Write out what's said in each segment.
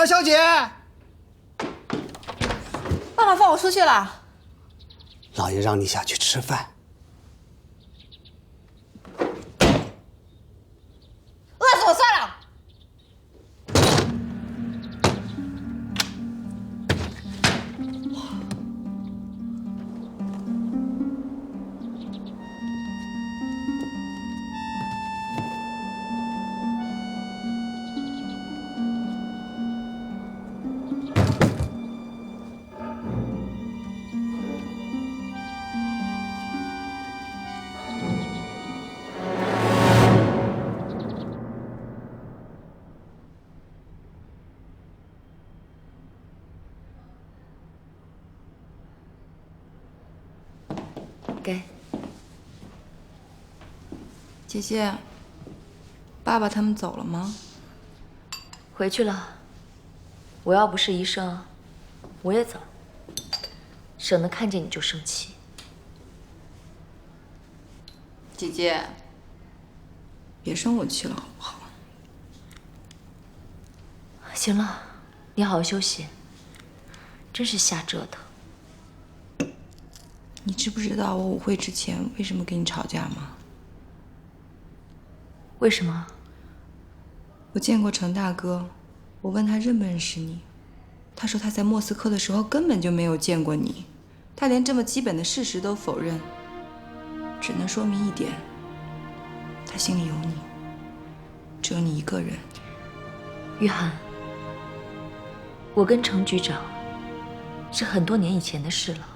二小姐，爸爸放我出去了。老爷让你下去吃饭。饿死我算了。给姐姐，爸爸他们走了吗？回去了。我要不是医生，我也走，省得看见你就生气。姐姐，别生我气了好不好？行了，你好好休息。真是瞎折腾。你知不知道我舞会之前为什么跟你吵架吗？为什么？我见过程大哥，我问他认不认识你，他说他在莫斯科的时候根本就没有见过你，他连这么基本的事实都否认，只能说明一点，他心里有你，只有你一个人。玉涵，我跟程局长是很多年以前的事了，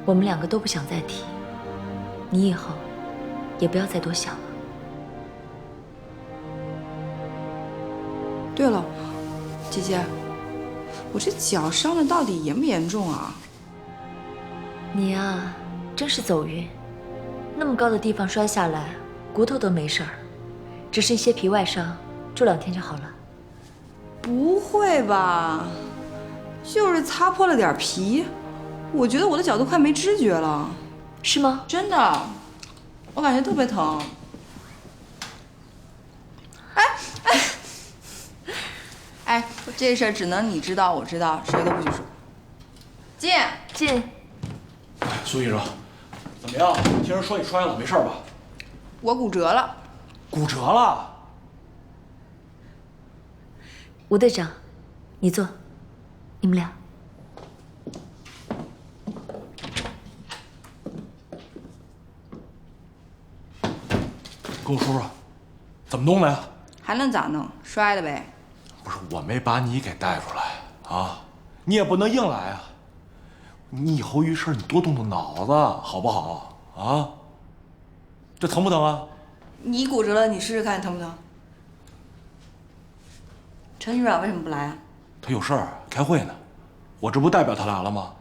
我们两个都不想再提，你以后也不要再多想了。对了，姐姐，我这脚伤的到底严不严重啊？你呀，真是走运，那么高的地方摔下来，骨头都没事儿，只是一些皮外伤，住2天就好了。不会吧，就是擦破了点皮，我觉得我的脚都快没知觉了。是吗？真的，我感觉特别疼。哎，这事儿只能你知道，我知道，谁都不许说。进。苏医生，怎么样？听人说你摔了，没事吧？我骨折了。骨折了？吴队长，你坐，你们俩。跟我说说，怎么弄的呀？还能咋弄？摔的呗。不是，我没把你给带出来啊，你也不能硬来啊。你以后遇事你多动动脑子，好不好啊？这疼不疼啊？你骨折了，你试试看疼不疼？陈局长为什么不来啊？他有事儿开会呢，我这不代表他来了吗？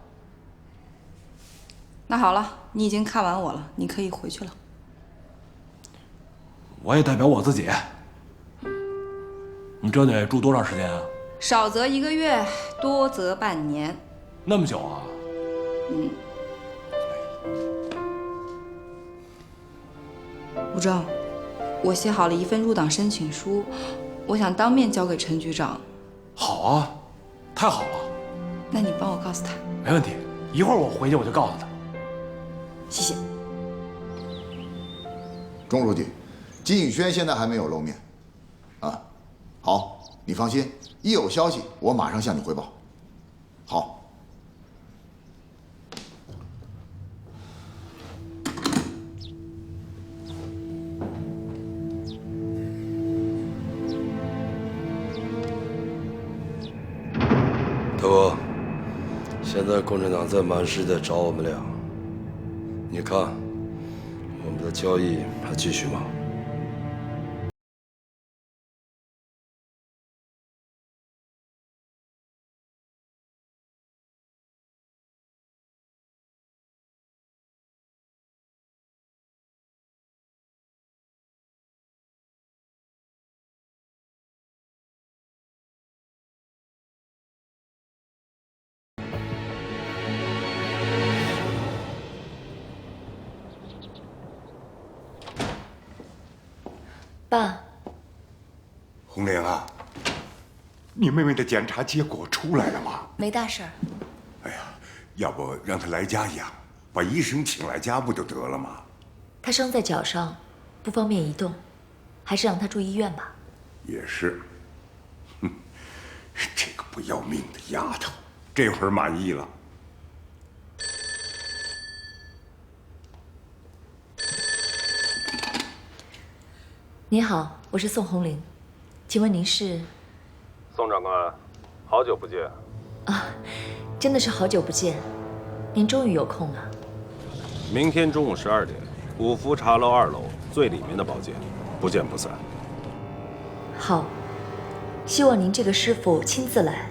那好了，你已经看完我了，你可以回去了。我也代表我自己。你这得住多长时间啊？少则1个月，多则半年。那么久啊？吴正，我写好了一份入党申请书，我想当面交给陈局长。好啊，太好了。那你帮我告诉他。没问题，一会儿我回去我就告诉他。谢谢。钟书记，金宇轩现在还没有露面。啊，好，你放心，一有消息我马上向你汇报。好。大哥，现在共产党在满市的找我们俩，你看，我们的交易还继续吗？爸，红玲啊，你妹妹的检查结果出来了吗？没大事儿。哎呀，要不让她来家养，把医生请来家不就得了吗？她伤在脚上，不方便移动，还是让她住医院吧。也是。哼，这个不要命的丫头，这会儿满意了。你好，我是宋红玲，请问您是？宋长官，好久不见。啊，真的是好久不见，您终于有空了。明天中午12点，五福茶楼2楼最里面的包间，不见不散。好，希望您这个师傅亲自来，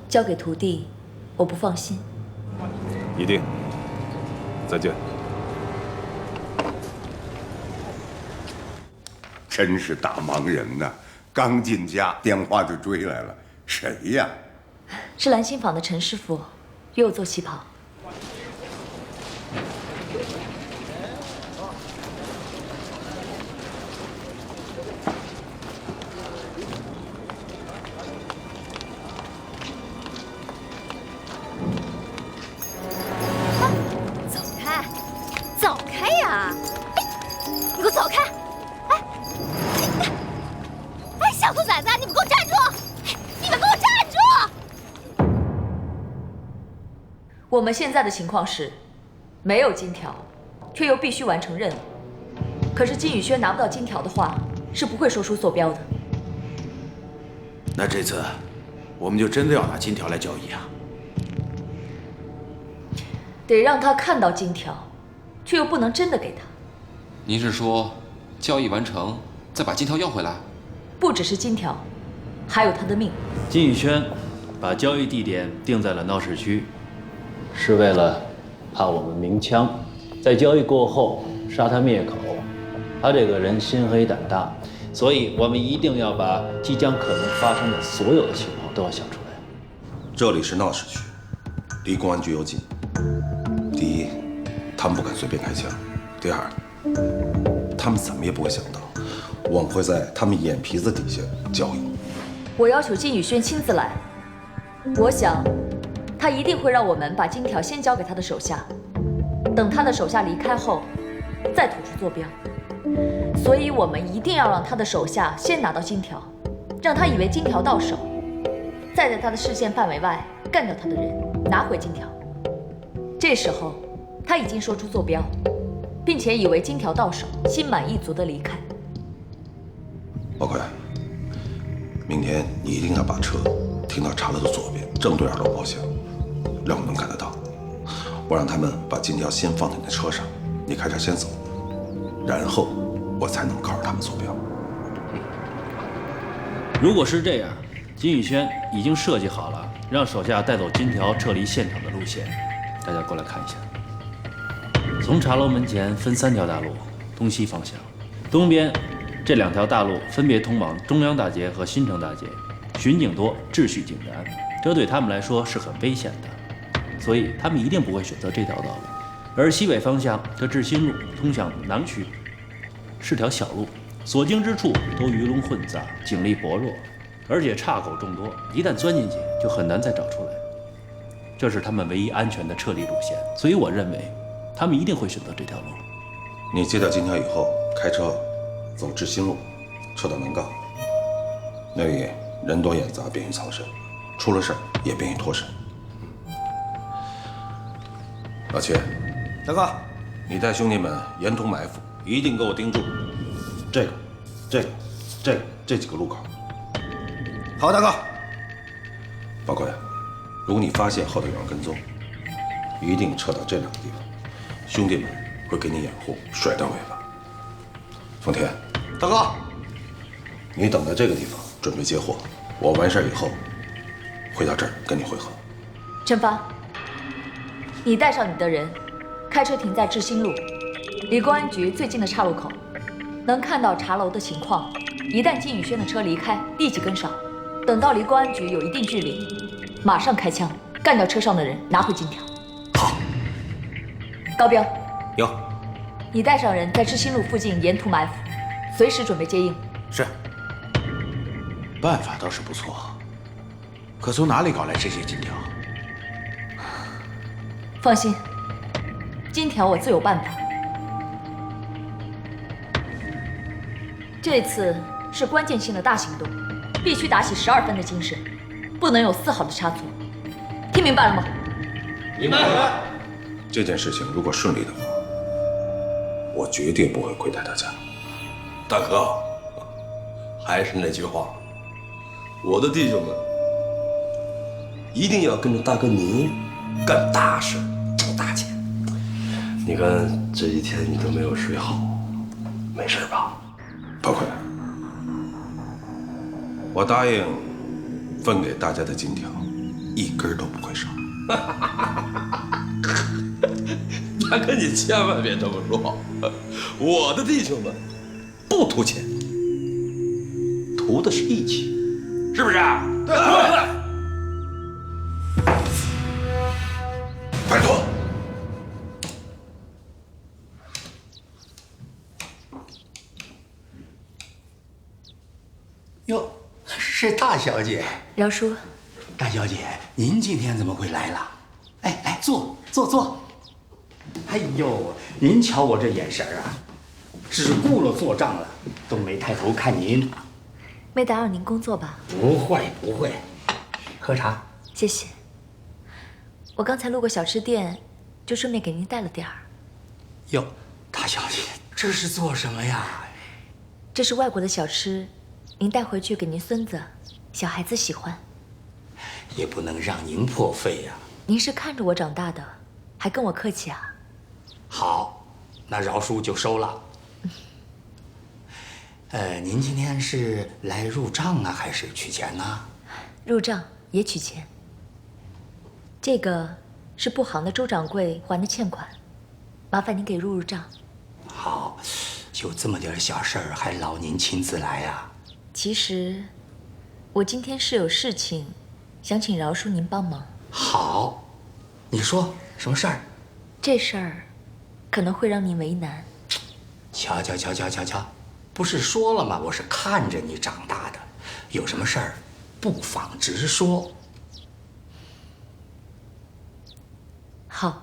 交给徒弟，我不放心。一定。再见。真是大忙人呐！刚进家，电话就追来了。谁呀？是兰心坊的陈师傅，约我做旗袍。走开，走开呀！你给我走开！哎，小兔崽子，你们给我站住！你们给我站住！我们现在的情况是，没有金条，却又必须完成任务。可是金宇轩拿不到金条的话，是不会说出坐标的。那这次，我们就真的要拿金条来交易啊？得让他看到金条，却又不能真的给他。您是说，交易完成再把金条要回来？不只是金条，还有他的命。金宇轩把交易地点定在了闹市区，是为了怕我们鸣枪，在交易过后杀他灭口。他这个人心黑胆大，所以我们一定要把即将可能发生的所有的情况都要想出来。这里是闹市区，离公安局又近。第一，他们不敢随便开枪；第二，他们怎么也不会想到，我们会在他们眼皮子底下交易。我要求金宇轩亲自来，我想，他一定会让我们把金条先交给他的手下，等他的手下离开后，再吐出坐标。所以我们一定要让他的手下先拿到金条，让他以为金条到手，再在他的视线范围外干掉他的人，拿回金条。这时候，他已经说出坐标，并且以为金条到手，心满意足地离开。宝贵，明天你一定要把车停到茶楼的左边，正对2楼包厢，让我能看得到。我让他们把金条先放在你的车上，你开车先走，然后我才能告诉他们坐标。如果是这样，金宇轩已经设计好了让手下带走金条撤离现场的路线，大家过来看一下。从茶楼门前分3条大路，东西方向。东边这2条大路分别通往中央大街和新城大街，巡警多，秩序井然，这对他们来说是很危险的，所以他们一定不会选择这条道路。而西北方向这志新路通向南区，是条小路，所经之处都鱼龙混杂，警力薄弱，而且岔口众多，一旦钻进去就很难再找出来。这是他们唯一安全的撤离路线，所以我认为他们一定会选择这条路。你接到金条以后，开车走志新路，撤到南岗，那里人多眼杂，便于藏身，出了事儿也便于脱身。老七，大哥，你带兄弟们沿途埋伏，一定给我盯住这几个路口。好，大哥。宝贵，如果你发现后头有人跟踪，一定撤到这2个地方，兄弟们会给你掩护，甩断尾巴。丰田，大哥，你等在这个地方准备接货，我完事以后回到这儿跟你会合。陈发，你带上你的人，开车停在志新路，离公安局最近的岔路口，能看到茶楼的情况。一旦金宇轩的车离开，立即跟上，等到离公安局有一定距离，马上开枪干掉车上的人，拿回金条。好。高彪，有。你带上人在志新路附近沿途埋伏，随时准备接应。是。办法倒是不错，可从哪里搞来这些金条？放心，金条我自有办法。这次是关键性的大行动，必须打起12分的精神，不能有丝毫的差错。听明白了吗？明白。这件事情如果顺利的话，我绝对不会亏待大家。大哥，还是那句话，我的弟兄们一定要跟着大哥您干大事，挣大钱。你看这几天你都没有睡好，没事吧？包括我答应分给大家的金条，一根都不会少。大哥，你千万别这么说，我的弟兄们不图钱，图的是义气，是不是？对。拜托。哟，是大小姐。饶叔，大小姐，您今天怎么会来了？哎，来坐坐坐。哎呦，您瞧我这眼神啊，只顾了做账了，都没抬头看您。没打扰您工作吧？不会不会，喝茶。谢谢。我刚才路过小吃店，就顺便给您带了点儿。哟，大小姐，这是做什么呀？这是外国的小吃，您带回去给您孙子，小孩子喜欢。也不能让您破费呀。您是看着我长大的，还跟我客气啊？好，那饶叔就收了。您今天是来入账啊，还是取钱呢？入账也取钱。这个是布行的周掌柜还的欠款，麻烦您给入账。好，就这么点小事儿，还劳您亲自来呀？其实，我今天是有事情，想请饶叔您帮忙。好，你说什么事儿？这事儿可能会让您为难。瞧，不是说了吗？我是看着你长大的，有什么事儿不妨直说。好。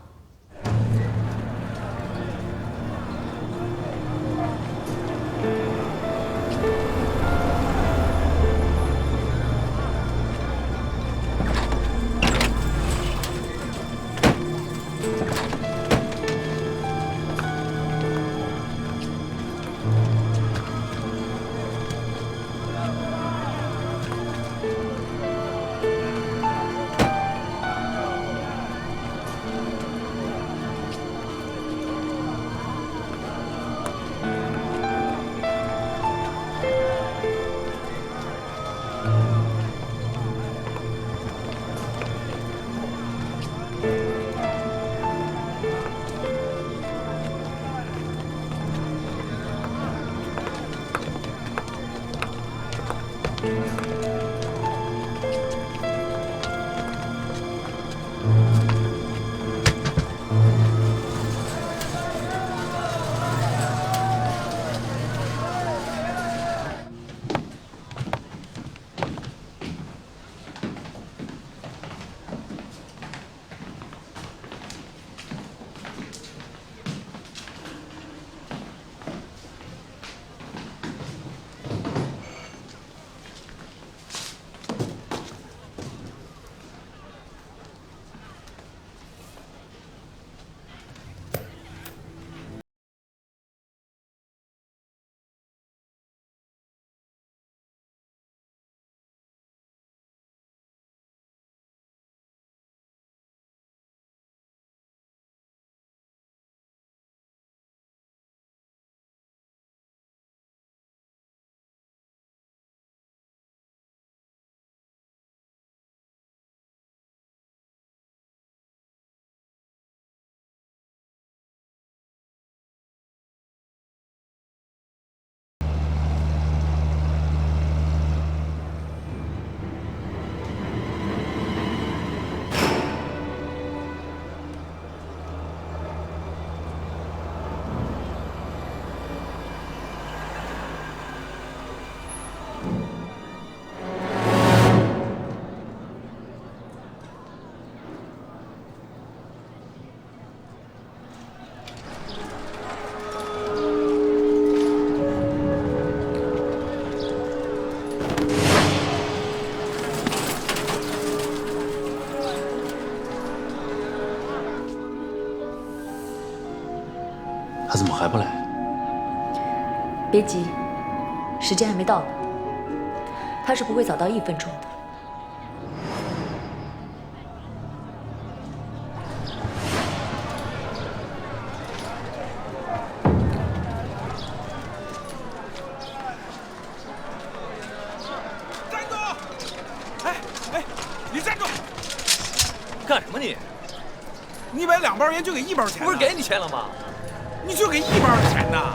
还不来？别急，时间还没到呢。他是不会早到1分钟的。站住！哎，你站住！干什么你？你买2包烟就给1包钱？不是给你钱了吗？你就给1包的钱呐？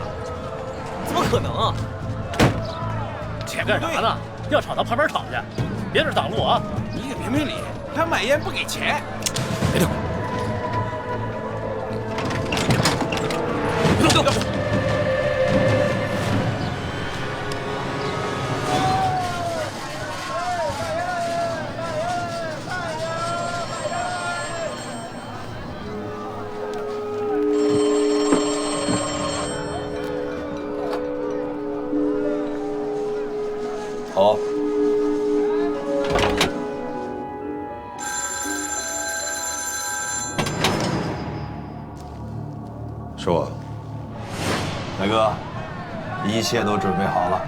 怎么可能啊？钱干啥呢？要吵到旁边吵去，别在这挡路啊！你给评评理，他买烟不给钱。别动！别动！好。是我，大哥，一切都准备好了。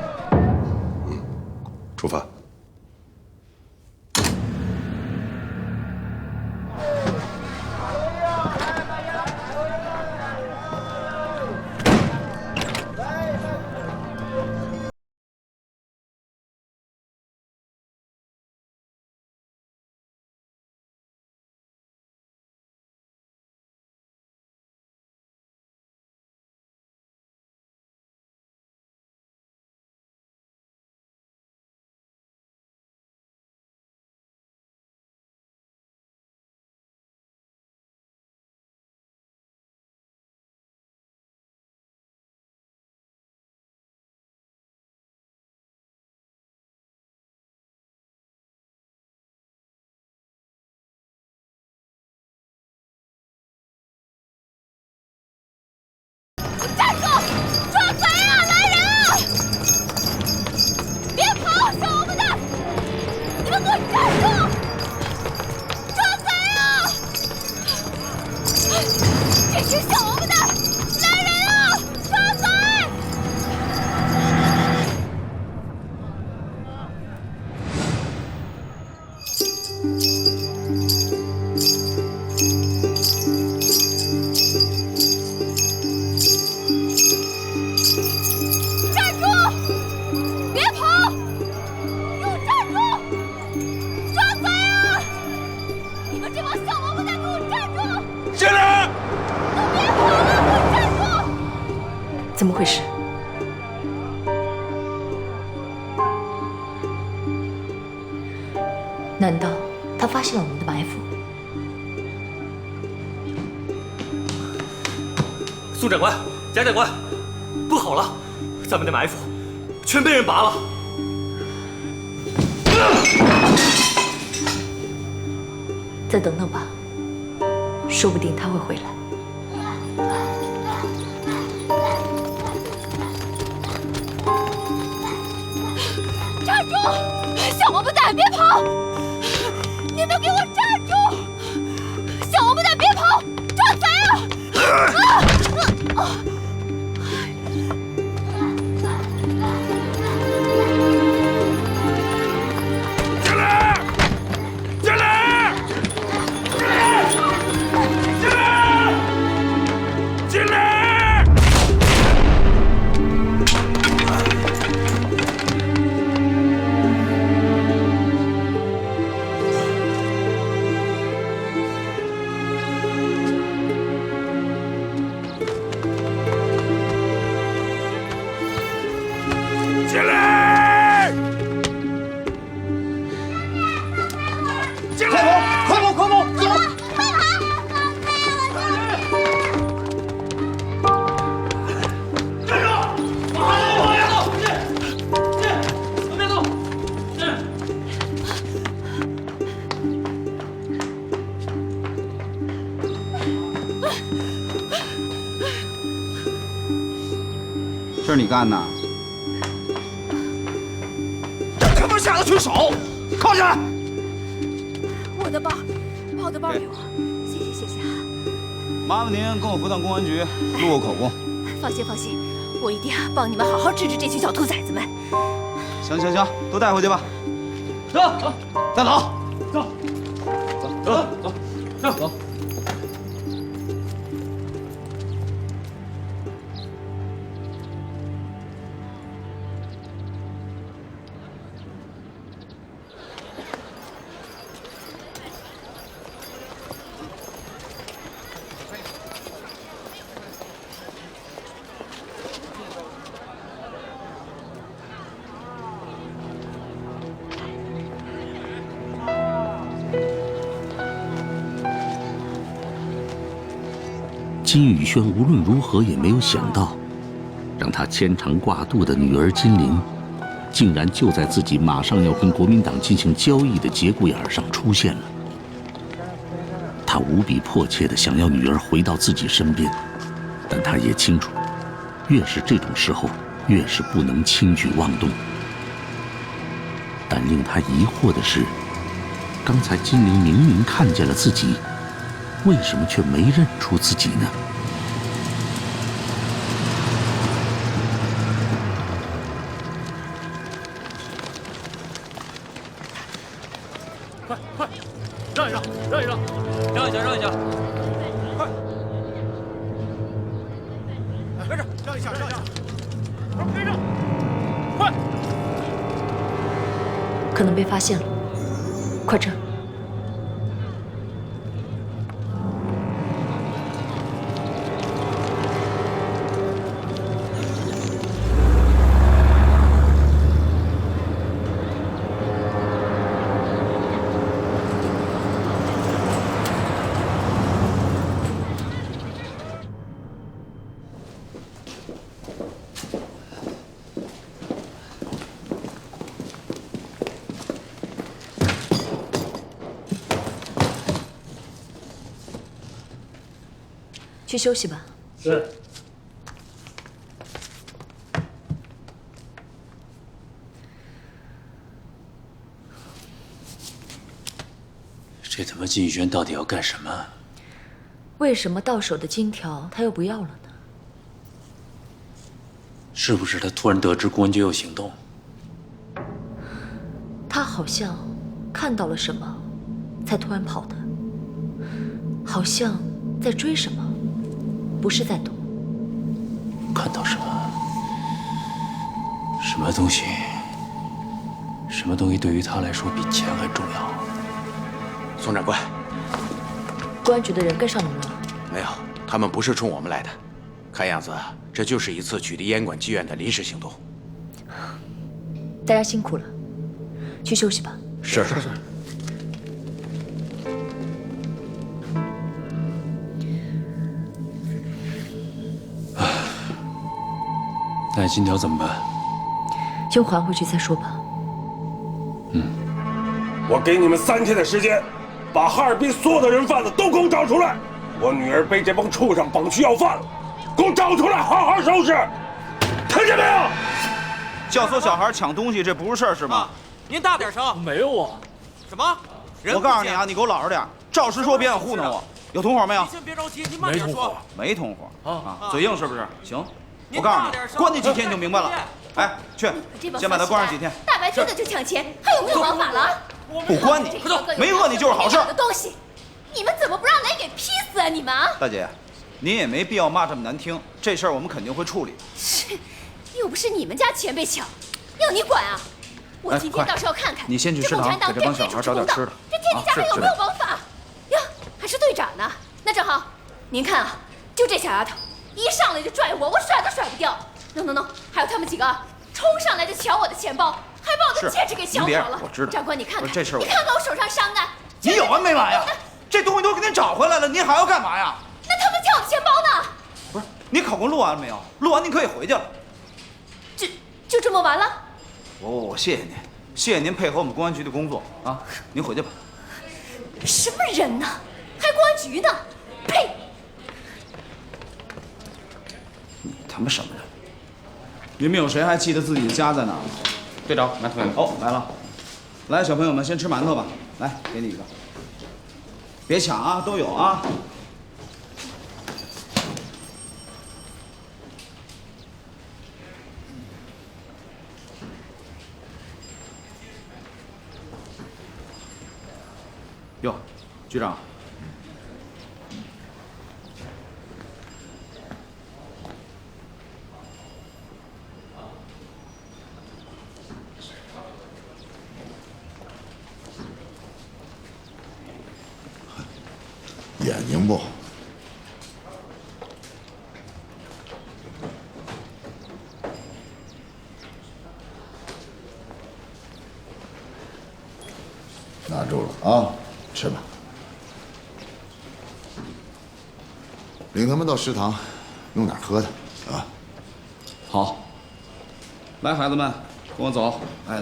出发。站住！抓贼啊！来人啊！别跑，小王八蛋！你们给我站住！抓贼啊！这群小王八蛋！来人啊！抓贼！站住！别跑！给我站住！抓贼啊！你们这帮小王八蛋，给我站住！进来！都别跑了，给我站住！怎么回事？难道他发现了我们的埋伏？宋长官、贾长官，不好了，咱们的埋伏全被人拔了。再等等吧，说不定他会回来。站住！小王八蛋，别跑！你们都给我站住！小王八蛋，别跑！抓贼啊！进来！进来！进来！进来！进来！快跑！快跑！走！站住！往下走！往别走！是你干的？他妈下得去手！靠下来！我的包，把我的包给我，谢谢谢谢啊！麻烦您跟我回到公安局录个口供。放心放心，我一定帮你们好好治治这群小兔崽子们。行行行，都带回去吧。走，带走，走，走走走走。金宇轩无论如何也没有想到，让他牵肠挂肚的女儿金玲，竟然就在自己马上要跟国民党进行交易的节骨眼上出现了。他无比迫切地想要女儿回到自己身边，但他也清楚，越是这种时候，越是不能轻举妄动。但令他疑惑的是，刚才金玲明明看见了自己，为什么却没认出自己呢？快快，让一让，让一让，让一下，让一下，快，跟着，让一下，让一下，跟着，快！可能被发现了，快撤！去休息吧。是。这他妈金宇轩到底要干什么？为什么到手的金条他又不要了呢？是不是他突然得知公安局有行动？他好像看到了什么，才突然跑的。好像在追什么，不是在躲。看到什么？什么东西？什么东西对于他来说比钱还重要？宋长官，公安局的人跟上你们了？没有，他们不是冲我们来的。看样子，这就是一次取缔烟管妓院的临时行动。大家辛苦了，去休息吧。是是是。那金条怎么办？先还回去再说吧。我给你们3天的时间，把哈尔滨所有的人贩子都给我找出来。我女儿被这帮畜生绑去要饭了，给我找出来，好好收拾。听见没有？教唆小孩抢东西，这不是事儿是吗？您大点声！没有啊。什么？我告诉你啊，你给我老实点，照实说，别想糊弄我。有同伙没有？您先别着急，您慢点说。没同伙啊，嘴硬是不是？行，我告诉你，关你几天你就明白了。哎，去，先把他关上几天。大白天的就抢钱，还有没有王法了？不关你，没讹你就是好事。的东西，你们怎么不让雷给劈死啊？你们！大姐，您也没必要骂这么难听，这事儿我们肯定会处理。又不是你们家钱被抢，要你管啊？我今天倒是要看看，你先去食堂给这帮小孩找点吃的。这天底下还有没有王法？呀，还是队长呢？那正好，您看啊，就这小丫头，一上来就拽我，我甩都甩不掉。No， 还有他们几个冲上来就抢我的钱包，还把我的戒指给抢跑了。我知道。长官，你看看，这事你看看我手上伤的。你有完没完呀？这东西都给你找回来了，你还要干嘛呀？那他们抢我的钱包呢？不是，你考公录完了没有？录完你可以回去了。就这么完了？我谢谢您，谢谢您配合我们公安局的工作啊！您回去吧。什么人呢？还公安局呢？呸！你他妈什么人？你们有谁还记得自己的家在哪儿？队长，来，哦，来了。来，小朋友们先吃馒头吧。来，给你一个。别抢啊，都有啊。哟，局长。眼睛不好。拿住了啊，吃吧。领他们到食堂，弄点喝的啊。好。来，孩子们，跟我走。来，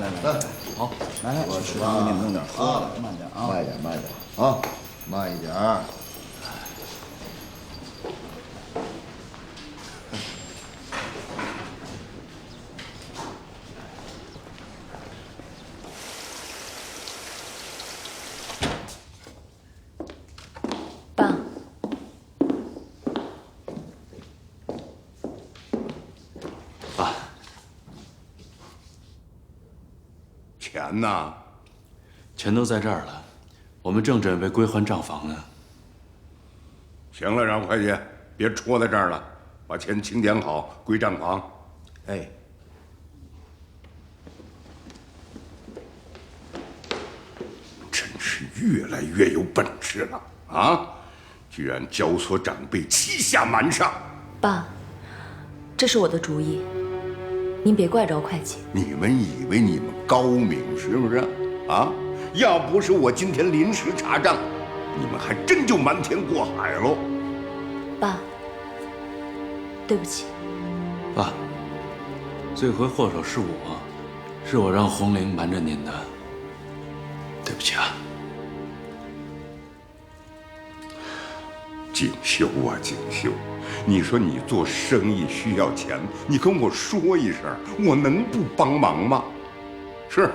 好，来，我食堂给你们弄点喝的，慢点啊，慢点啊，慢一点。爸，爸，钱呢？钱都在这儿了，我们正准备归还账房呢。行了，让会计别戳在这儿了，把钱清点好，归账房。哎，真是越来越有本事了啊！居然教唆长辈欺下瞒上。爸，这是我的主意，您别怪着会计。你们以为你们高明是不是？啊！要不是我今天临时查账，你们还真就瞒天过海喽。爸，对不起。爸，罪魁祸首是我，是我让红玲瞒着您的，对不起啊。锦绣啊，锦绣，你说你做生意需要钱，你跟我说一声，我能不帮忙吗？是，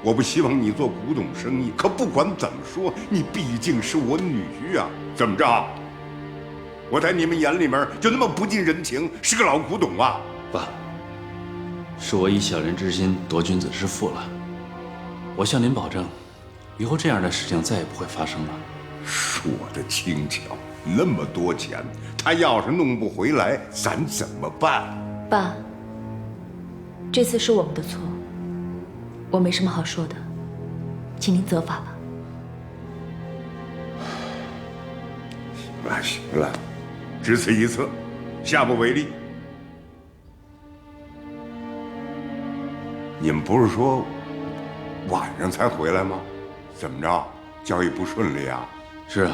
我不希望你做古董生意，可不管怎么说，你毕竟是我女婿啊。怎么着？我在你们眼里面就那么不近人情，是个老古董啊？爸，是我以小人之心夺君子之腹了。我向您保证，以后这样的事情再也不会发生了。说的轻巧，那么多钱，他要是弄不回来，咱怎么办？爸，这次是我们的错，我没什么好说的，请您责罚吧。行了，只此一次，下不为例。你们不是说晚上才回来吗？怎么着，交易不顺利啊？是啊，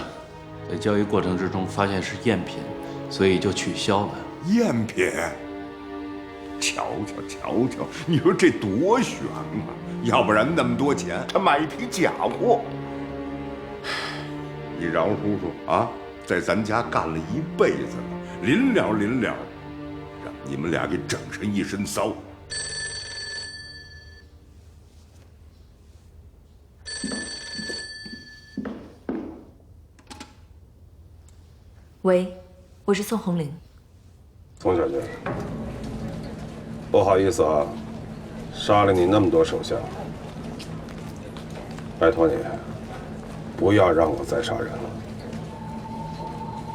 在交易过程之中发现是赝品，所以就取消了。赝品？瞧瞧，你说这多悬啊！要不然那么多钱，他买一批假货。你饶叔叔啊，在咱家干了一辈子了，临了，让你们俩给整成一身骚。喂，我是宋红玲。宋小姐，不好意思啊，杀了你那么多手下，拜托你，不要让我再杀人了。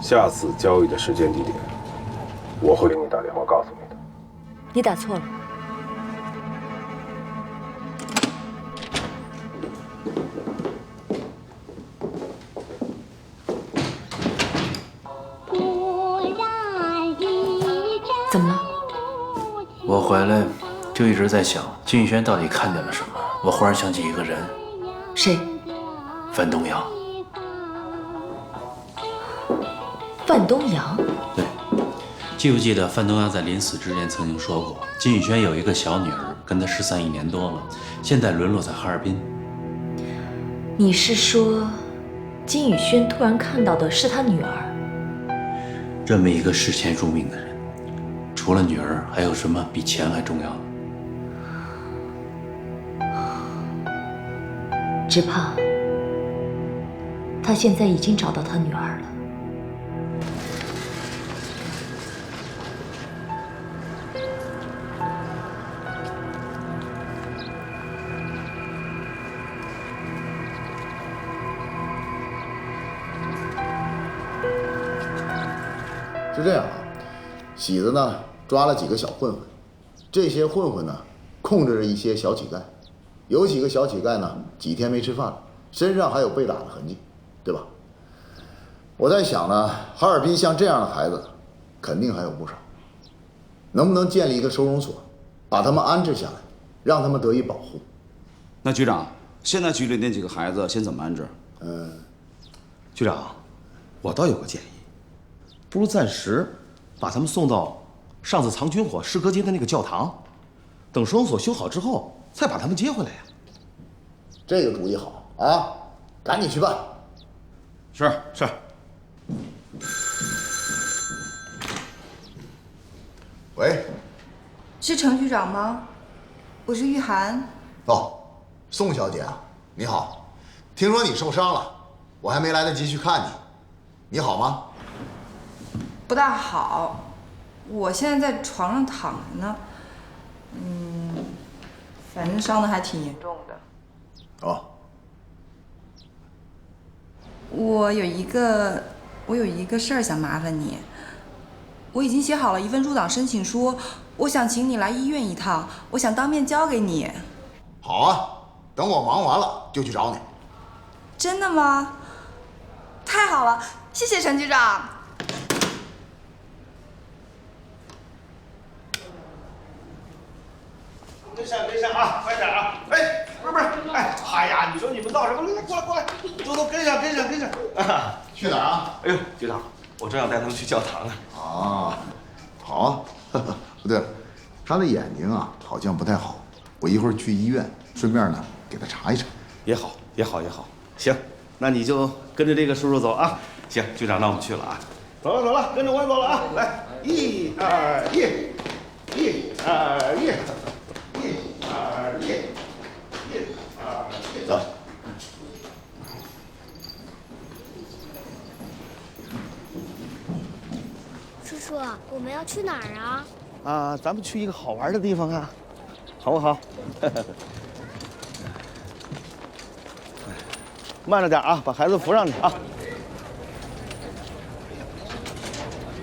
下次交易的时间地点，我会给你打电话告诉你的。你打错了。怎么了？我回来就一直在想金宇轩到底看见了什么。我忽然想起一个人。谁？范东阳。范东阳？对，记不记得范东阳在临死之前曾经说过，金宇轩有一个小女儿，跟他失散1年多了，现在沦落在哈尔滨。你是说，金宇轩突然看到的是他女儿？这么一个视钱如命的人，除了女儿，还有什么比钱还重要呢？只怕他现在已经找到他女儿了。是这样啊，喜子呢抓了几个小混混，这些混混呢控制着一些小乞丐，有几个小乞丐呢几天没吃饭了，身上还有被打的痕迹，对吧？我在想呢，哈尔滨像这样的孩子肯定还有不少，能不能建立一个收容所，把他们安置下来，让他们得以保护？那局长，现在局里那几个孩子先怎么安置？局长，我倒有个建议，不如暂时把他们送到上次藏军火诗歌街的那个教堂，等收容所修好之后，再把他们接回来呀。这个主意好啊，赶紧去办。是。喂，是程局长吗？我是玉涵。哦，宋小姐啊，你好，听说你受伤了，我还没来得及去看你，你好吗？不大好，我现在在床上躺着呢。反正伤得还挺严重的。哦，我有一个事儿想麻烦你，我已经写好了一份入党申请书，我想请你来医院一趟，我想当面交给你。好啊，等我忙完了就去找你。真的吗？太好了，谢谢陈局长。跟上啊，快点啊！哎，不是，哎呀，你说你们闹什么？来，过来，都跟上。啊，去哪儿啊？哎呦，局长，我正要带他们去教堂呢。啊，好啊。不对了，他的眼睛啊好像不太好，我一会儿去医院，顺便呢给他查一查。也好。行，那你就跟着这个叔叔走啊。行，局长，那我们去了啊。走了，跟着我走了啊！来，1、2、1，1、2、1。走。叔叔，我们要去哪儿啊？啊，咱们去一个好玩的地方啊，好不好？慢着点啊，把孩子扶上去啊。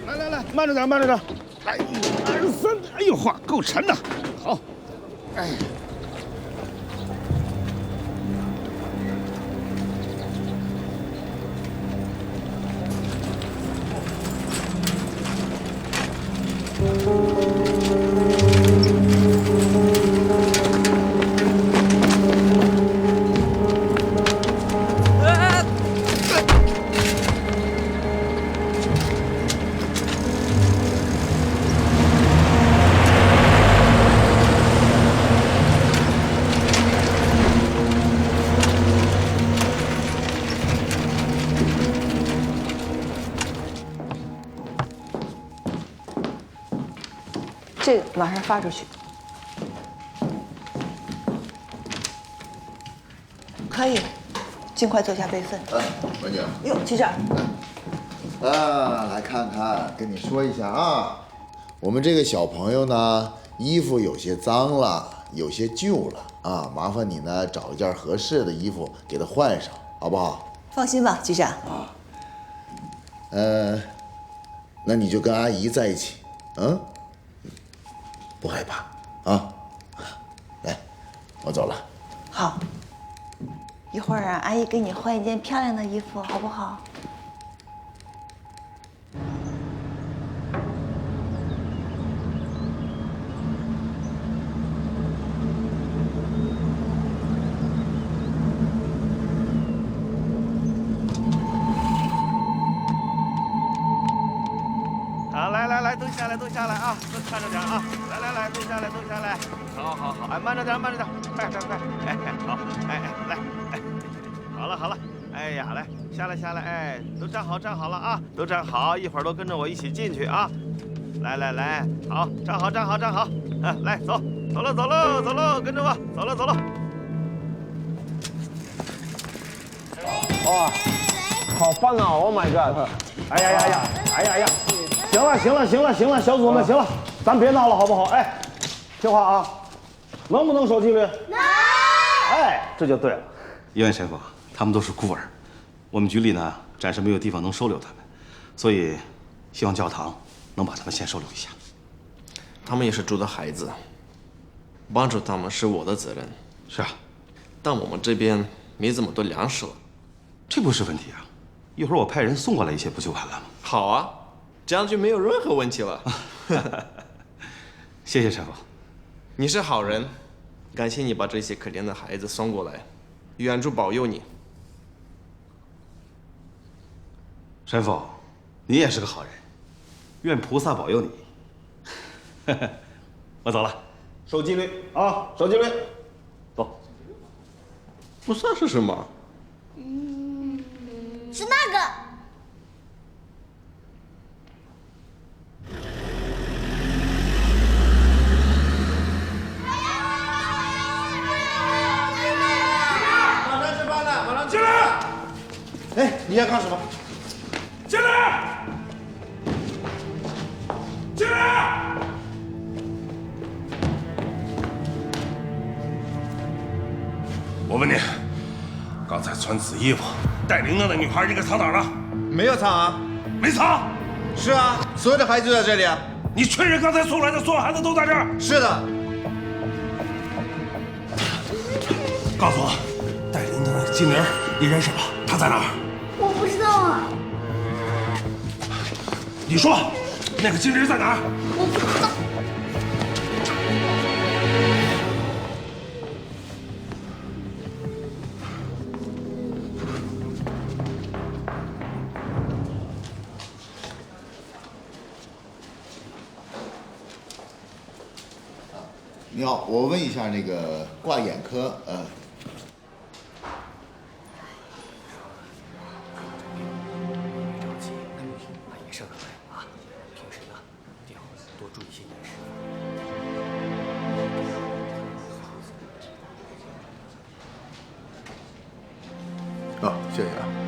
来，慢着点。来，1、2、3，哎呦嚯，够沉的。好，哎。这个马上发出去。可以，尽快做下备份。文景。哟，局长。来看看，跟你说一下啊，我们这个小朋友呢，衣服有些脏了，有些旧了啊，麻烦你呢找一件合适的衣服给他换上，好不好？放心吧，局长。那你就跟阿姨在一起，不害怕啊。来，我走了。好，一会儿阿姨给你换一件漂亮的衣服，好不好？好，来，都下来啊，都看着点啊！来，都下来，好，哎，慢着点，快，好，来，好了，哎呀，来，下来，哎，都站好了啊，都站好，一会儿都跟着我一起进去啊！来，好，站好，来，走喽，跟着我，走喽。哇，好棒啊 ！Oh my god！ 哎呀！行了，小组们，行了，咱别闹了，好不好？哎，听话啊，能不能守纪律？能。哎，这就对了。一位神父，他们都是孤儿，我们局里呢暂时没有地方能收留他们，所以希望教堂能把他们先收留一下。他们也是猪的孩子，帮助他们是我的责任。是啊，但我们这边没这么多粮食了。这不是问题啊，一会儿我派人送过来一些不就完了吗？好啊，这样就没有任何问题了。谢谢师傅，你是好人，感谢你把这些可怜的孩子送过来，愿主保佑你。神父，你也是个好人，愿菩萨保佑你。我走了，守纪律啊，守纪律，走。不算是什么？是那个。马上吃饭了，马上进来。哎，你要干什么？进来！进来！我问你，刚才穿紫衣服带铃铛的女孩，你给藏哪儿了？没有藏啊。没藏？是啊，所有的孩子就在这里啊。你确认刚才送来的所有孩子都在这儿？是的。告诉我，带铃铛的金玲，你认识吧？她在哪儿？我不知道啊。你说，那个金玲在哪儿？我不知道。你好，我问一下那个挂眼科，谢谢啊。